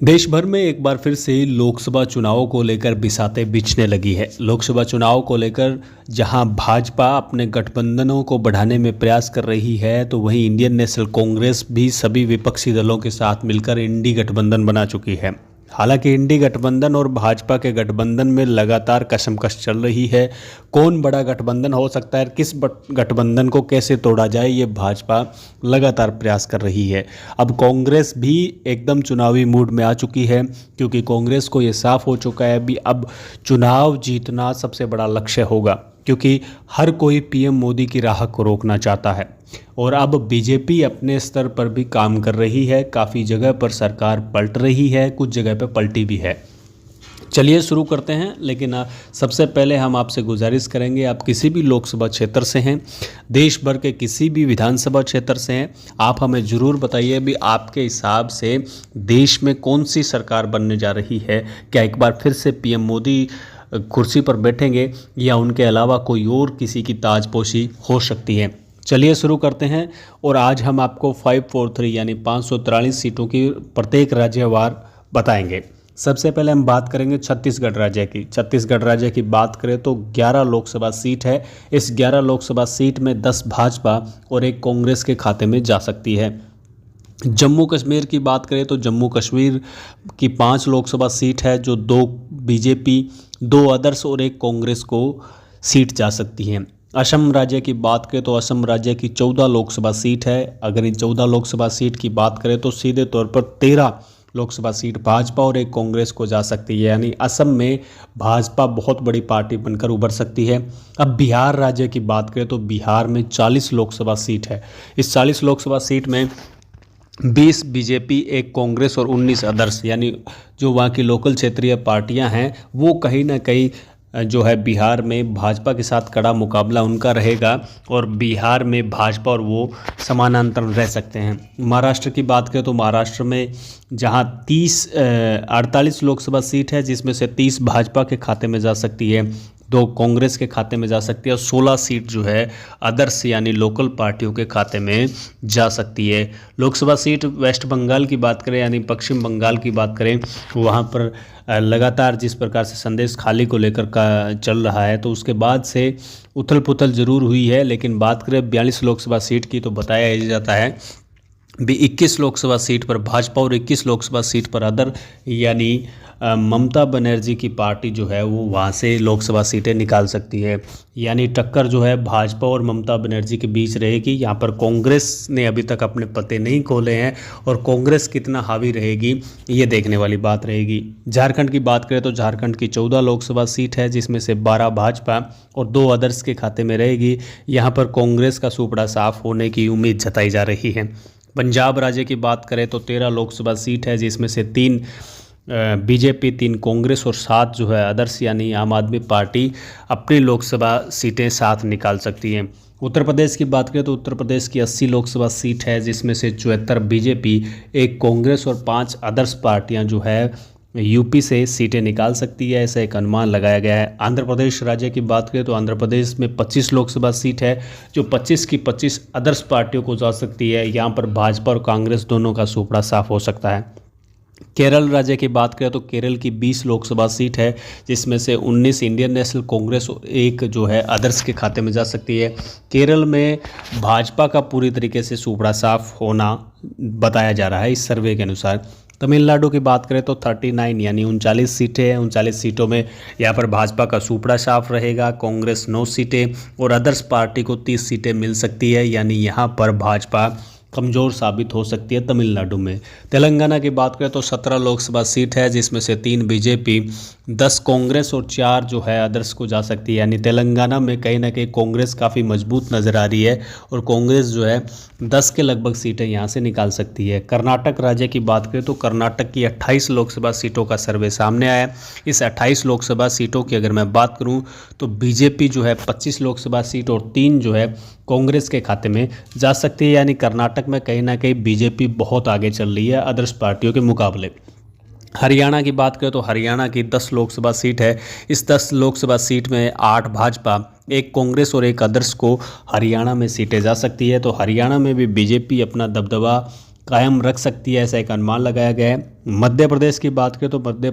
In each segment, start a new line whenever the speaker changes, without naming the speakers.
देश भर में एक बार फिर से लोकसभा चुनावों को लेकर बिसातें बिछने लगी है। लोकसभा चुनाव को लेकर जहां भाजपा अपने गठबंधनों को बढ़ाने में प्रयास कर रही है, तो वहीं इंडियन नेशनल कांग्रेस भी सभी विपक्षी दलों के साथ मिलकर इंडी गठबंधन बना चुकी है। हालांकि इंडी गठबंधन और भाजपा के गठबंधन में लगातार कशमकश चल रही है। कौन बड़ा गठबंधन हो सकता है, किस गठबंधन को कैसे तोड़ा जाए, ये भाजपा लगातार प्रयास कर रही है। अब कांग्रेस भी एकदम चुनावी मूड में आ चुकी है, क्योंकि कांग्रेस को ये साफ हो चुका है भी अब चुनाव जीतना सबसे बड़ा लक्ष्य होगा, क्योंकि हर कोई पीएम मोदी की राह को रोकना चाहता है। और अब बीजेपी अपने स्तर पर भी काम कर रही है। काफ़ी जगह पर सरकार पलट रही है, कुछ जगह पर पलटी भी है। चलिए शुरू करते हैं। लेकिन सबसे पहले हम आपसे गुजारिश करेंगे, आप किसी भी लोकसभा क्षेत्र से हैं, देश भर के किसी भी विधानसभा क्षेत्र से हैं, आप हमें ज़रूर बताइए भी आपके हिसाब से देश में कौन सी सरकार बनने जा रही है। क्या एक बार फिर से पीएम मोदी कुर्सी पर बैठेंगे, या उनके अलावा कोई और किसी की ताजपोशी हो सकती है। चलिए शुरू करते हैं। और आज हम आपको 543 यानी 543 सीटों की प्रत्येक राज्यवार बताएंगे। सबसे पहले हम बात करेंगे छत्तीसगढ़ राज्य की। छत्तीसगढ़ राज्य की बात करें तो 11 लोकसभा सीट है। इस 11 लोकसभा सीट में 10 भाजपा और 1 कांग्रेस के खाते में जा सकती है। जम्मू कश्मीर की बात करें तो जम्मू कश्मीर की 5 लोकसभा सीट है, जो 2 बीजेपी, 2 अदर्स और 1 कांग्रेस को सीट जा सकती हैं। असम राज्य की बात करें तो असम राज्य की 14 लोकसभा सीट है। अगर इन 14 लोकसभा सीट की बात करें तो सीधे तौर पर 13 लोकसभा सीट भाजपा और 1 कांग्रेस को जा सकती है, यानी असम में भाजपा बहुत बड़ी पार्टी बनकर उभर सकती है। अब बिहार राज्य की बात करें तो बिहार में 40 लोकसभा सीट है। इस 40 लोकसभा सीट में 20 बीजेपी, 1 कांग्रेस और 19 अदर्स, यानी जो वहाँ की लोकल क्षेत्रीय पार्टियां हैं, वो कहीं ना कहीं जो है बिहार में भाजपा के साथ कड़ा मुकाबला उनका रहेगा, और बिहार में भाजपा और वो समानांतर रह सकते हैं। महाराष्ट्र की बात करें तो महाराष्ट्र में जहां 48 लोकसभा सीट है, जिसमें से 30 भाजपा के खाते में जा सकती है, 2 कांग्रेस के खाते में जा सकती है, और 16 सीट जो है अदर्स यानी लोकल पार्टियों के खाते में जा सकती है। लोकसभा सीट वेस्ट बंगाल की बात करें यानी पश्चिम बंगाल की बात करें, वहाँ पर लगातार जिस प्रकार से संदेश खाली को लेकर का चल रहा है, तो उसके बाद से उथल पुथल जरूर हुई है। लेकिन बात करें 42 लोकसभा सीट की, तो बताया जाता है भी 21 लोकसभा सीट पर भाजपा और 21 लोकसभा सीट पर अदर, यानी ममता बनर्जी की पार्टी जो है वो वहाँ से लोकसभा सीटें निकाल सकती है। यानी टक्कर जो है भाजपा और ममता बनर्जी के बीच रहेगी। यहाँ पर कांग्रेस ने अभी तक अपने पते नहीं खोले हैं, और कांग्रेस कितना हावी रहेगी ये देखने वाली बात रहेगी। झारखंड की बात करें तो झारखंड की 14 लोकसभा सीट है, जिसमें से 12 भाजपा और 2 अदर्स के खाते में रहेगी। यहाँ पर कांग्रेस का सुपड़ा साफ होने की उम्मीद जताई जा रही है। पंजाब राज्य की बात करें तो 13 लोकसभा सीट है, जिसमें से 3 बीजेपी, 3 कांग्रेस और 7 जो है अदर्स यानी आम आदमी पार्टी अपनी लोकसभा सीटें साथ निकाल सकती हैं। उत्तर प्रदेश की बात करें तो उत्तर प्रदेश की 80 लोकसभा सीट है, जिसमें से 74 बीजेपी, 1 कांग्रेस और 5 अदर्स पार्टियां जो है यूपी से सीटें निकाल सकती है, ऐसा एक अनुमान लगाया गया है। आंध्र प्रदेश राज्य की बात करें तो आंध्र प्रदेश में 25 लोकसभा सीट है, जो 25 की 25 अदर्स पार्टियों को जा सकती है। यहाँ पर भाजपा और कांग्रेस दोनों का सुपड़ा साफ हो सकता है। केरल राज्य की बात करें तो केरल की 20 लोकसभा सीट है, जिसमें से 19 इंडियन नेशनल कांग्रेस और 1 जो है अदर्स के खाते में जा सकती है। केरल में भाजपा का पूरी तरीके से सुपड़ा साफ होना बताया जा रहा है इस सर्वे के अनुसार। तमिलनाडु की बात करें तो 39 यानी 39 सीटें हैं। 39 सीटों में यहाँ पर भाजपा का सुपड़ा साफ रहेगा, कांग्रेस 9 सीटें और अदर्स पार्टी को 30 सीटें मिल सकती है, यानी यहाँ पर भाजपा कमज़ोर साबित हो सकती है तमिलनाडु में। तेलंगाना की बात करें तो 17 लोकसभा सीट है, जिसमें से 3 बीजेपी, 10 कांग्रेस और 4 जो है अदर्स को जा सकती है। यानी तेलंगाना में कहीं ना कहीं कांग्रेस काफ़ी मजबूत नज़र आ रही है, और कांग्रेस जो है 10 के लगभग सीटें यहाँ से निकाल सकती है। कर्नाटक राज्य की बात करें तो कर्नाटक की 28 लोकसभा सीटों का सर्वे सामने आया है। इस 28 लोकसभा सीटों की अगर मैं बात करूँ तो बीजेपी जो है 25 लोकसभा सीट और 3 जो है कांग्रेस के खाते में जा सकती है। यानी कर्नाटक में कहीं ना कहीं बीजेपी बहुत आगे चल रही है अदर्स पार्टियों के मुकाबले। हरियाणा की बात करें तो हरियाणा की 10 लोकसभा सीट है। इस 10 लोकसभा सीट में 8 भाजपा, 1 कांग्रेस और 1 अदर्स को हरियाणा में सीटें जा सकती है। तो हरियाणा में भी बीजेपी अपना दबदबा कायम रख सकती है, ऐसा एक अनुमान लगाया गया है। मध्य प्रदेश की बात करें तो मध्य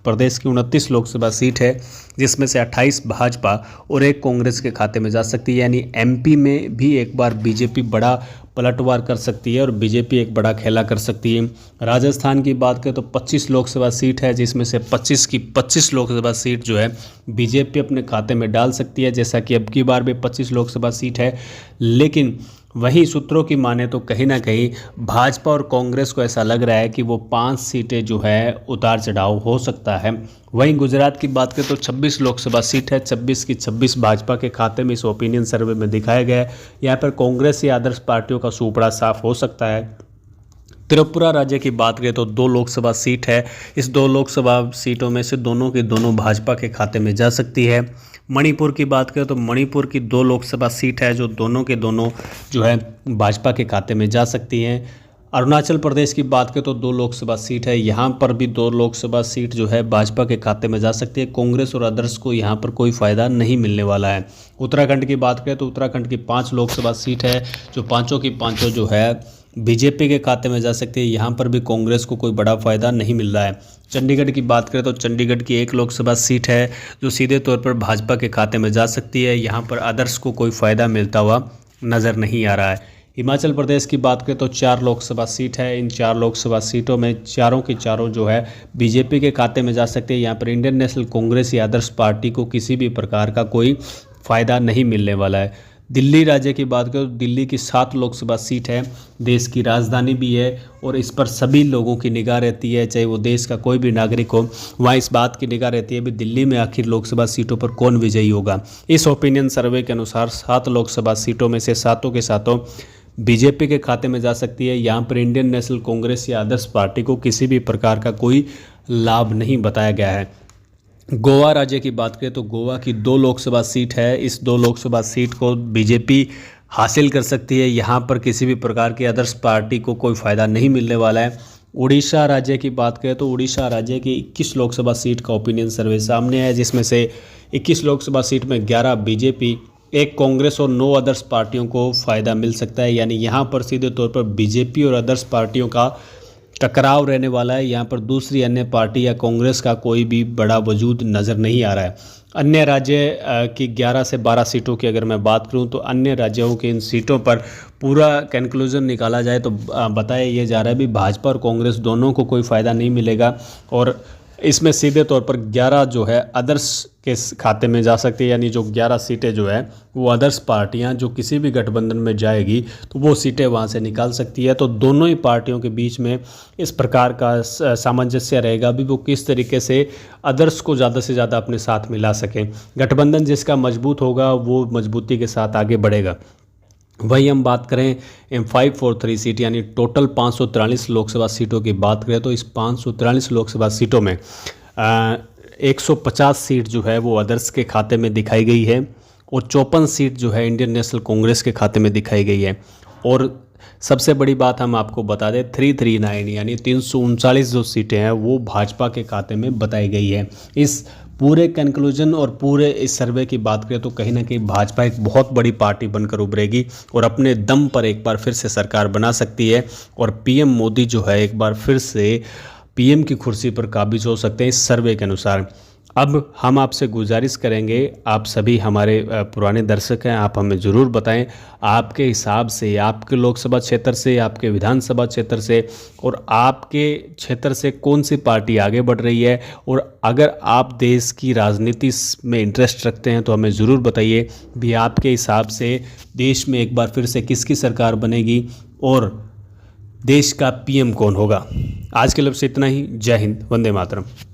प्रदेश की 29 लोकसभा सीट है, जिसमें से 28 भाजपा और 1 कांग्रेस के खाते में जा सकती है। यानी एमपी में भी एक बार बीजेपी बड़ा पलटवार कर सकती है और बीजेपी एक बड़ा खेला कर सकती है। राजस्थान की बात करें तो 25 लोकसभा सीट है, जिसमें से 25 की 25 लोकसभा सीट जो है बीजेपी अपने खाते में डाल सकती है, जैसा कि अब की बार भी 25 लोकसभा सीट है। लेकिन वहीं सूत्रों की माने तो कहीं ना कहीं भाजपा और कांग्रेस को ऐसा लग रहा है कि वो 5 सीटें जो है उतार चढ़ाव हो सकता है। वहीं गुजरात की बात करें तो 26 लोकसभा सीट है, 26 की 26 भाजपा के खाते में इस ओपिनियन सर्वे में दिखाया गया है। यहाँ पर कांग्रेस या आदर्श पार्टियों का सुपड़ा साफ हो सकता है। त्रिपुरा राज्य की बात करें तो 2 लोकसभा सीट है, इस 2 लोकसभा सीटों में से दोनों की दोनों भाजपा के खाते में जा सकती है। मणिपुर की बात करें तो मणिपुर की 2 लोकसभा सीट है, जो दोनों के दोनों जो है भाजपा के खाते में जा सकती हैं। अरुणाचल प्रदेश की बात करें तो 2 लोकसभा सीट है, यहाँ पर भी 2 लोकसभा सीट जो है भाजपा के खाते में जा सकती है। कांग्रेस और अदर्स को यहाँ पर कोई फ़ायदा नहीं मिलने वाला है। उत्तराखंड की बात करें तो उत्तराखंड की 5 लोकसभा सीट है, जो पाँचों की पाँचों जो है बीजेपी के खाते में जा सकती है। यहाँ पर भी कांग्रेस को कोई बड़ा फ़ायदा नहीं मिल रहा है। चंडीगढ़ की बात करें तो चंडीगढ़ की 1 लोकसभा सीट है, जो सीधे तौर पर भाजपा के खाते में जा सकती है। यहाँ पर अदर्स को कोई फ़ायदा मिलता हुआ नज़र नहीं आ रहा है। हिमाचल प्रदेश की बात करें तो 4 लोकसभा सीट है, इन 4 लोकसभा सीटों में चारों की चारों जो है बीजेपी के खाते में जा सकती है। यहाँ पर इंडियन नेशनल कांग्रेस या अदर्स पार्टी को किसी भी प्रकार का कोई फ़ायदा नहीं मिलने वाला है। दिल्ली राज्य की बात करें तो दिल्ली की 7 लोकसभा सीट है, देश की राजधानी भी है और इस पर सभी लोगों की निगाह रहती है, चाहे वो देश का कोई भी नागरिक हो, वहाँ इस बात की निगाह रहती है भी दिल्ली में आखिर लोकसभा सीटों पर कौन विजयी होगा। इस ओपिनियन सर्वे के अनुसार 7 लोकसभा सीटों में से सातों के सातों बीजेपी के खाते में जा सकती है। यहाँ पर इंडियन नेशनल कांग्रेस या अदर्स पार्टी को किसी भी प्रकार का कोई लाभ नहीं बताया गया है। गोवा राज्य की बात करें तो गोवा की 2 लोकसभा सीट है, इस 2 लोकसभा सीट को बीजेपी हासिल कर सकती है। यहाँ पर किसी भी प्रकार की अदर्स पार्टी को कोई फ़ायदा नहीं मिलने वाला है। उड़ीसा राज्य की बात करें तो उड़ीसा राज्य की 21 लोकसभा सीट का ओपिनियन सर्वे सामने है, जिसमें से 21 लोकसभा सीट में 11 बीजेपी, 1 कांग्रेस और 9 अदर्स पार्टियों को फ़ायदा मिल सकता है। यानी यहाँ पर सीधे तौर पर बीजेपी और अदर्स पार्टियों का टकराव रहने वाला है। यहाँ पर दूसरी अन्य पार्टी या कांग्रेस का कोई भी बड़ा वजूद नज़र नहीं आ रहा है। अन्य राज्य की 11 से 12 सीटों की अगर मैं बात करूं तो अन्य राज्यों की इन सीटों पर पूरा कंक्लूजन निकाला जाए तो बताया ये जा रहा है भी भाजपा और कांग्रेस दोनों को कोई फ़ायदा नहीं मिलेगा और इसमें सीधे तौर पर 11 जो है अदर्स के खाते में जा सकती है। यानी जो 11 सीटें जो है वो अदर्स पार्टियां जो किसी भी गठबंधन में जाएगी तो वो सीटें वहां से निकाल सकती है। तो दोनों ही पार्टियों के बीच में इस प्रकार का सामंजस्य रहेगा भी वो किस तरीके से अदर्स को ज़्यादा से ज़्यादा अपने साथ मिला सकें। गठबंधन जिसका मजबूत होगा वो मजबूती के साथ आगे बढ़ेगा। वही हम बात करें M543 सीट यानी टोटल 543 लोकसभा सीटों की बात करें तो इस 543 लोकसभा सीटों में 150 सीट जो है वो अदर्स के खाते में दिखाई गई है और 54 सीट जो है इंडियन नेशनल कांग्रेस के खाते में दिखाई गई है। और सबसे बड़ी बात हम आपको बता दें 339 यानी 339 जो सीटें हैं वो भाजपा के खाते में बताई गई है। इस पूरे कंक्लूजन और पूरे इस सर्वे की बात करें तो कहीं ना कहीं भाजपा एक बहुत बड़ी पार्टी बनकर उभरेगी और अपने दम पर एक बार फिर से सरकार बना सकती है और पीएम मोदी जो है एक बार फिर से पीएम की कुर्सी पर काबिज हो सकते हैं इस सर्वे के अनुसार। अब हम आपसे गुजारिश करेंगे, आप सभी हमारे पुराने दर्शक हैं, आप हमें ज़रूर बताएं आपके हिसाब से, आपके लोकसभा क्षेत्र से, आपके विधानसभा क्षेत्र से और आपके क्षेत्र से कौन सी पार्टी आगे बढ़ रही है। और अगर आप देश की राजनीति में इंटरेस्ट रखते हैं तो हमें ज़रूर बताइए भी आपके हिसाब से देश में एक बार फिर से किसकी सरकार बनेगी और देश का पीएम कौन होगा। आज के लिए बस इतना ही। जय हिंद, वंदे मातरम।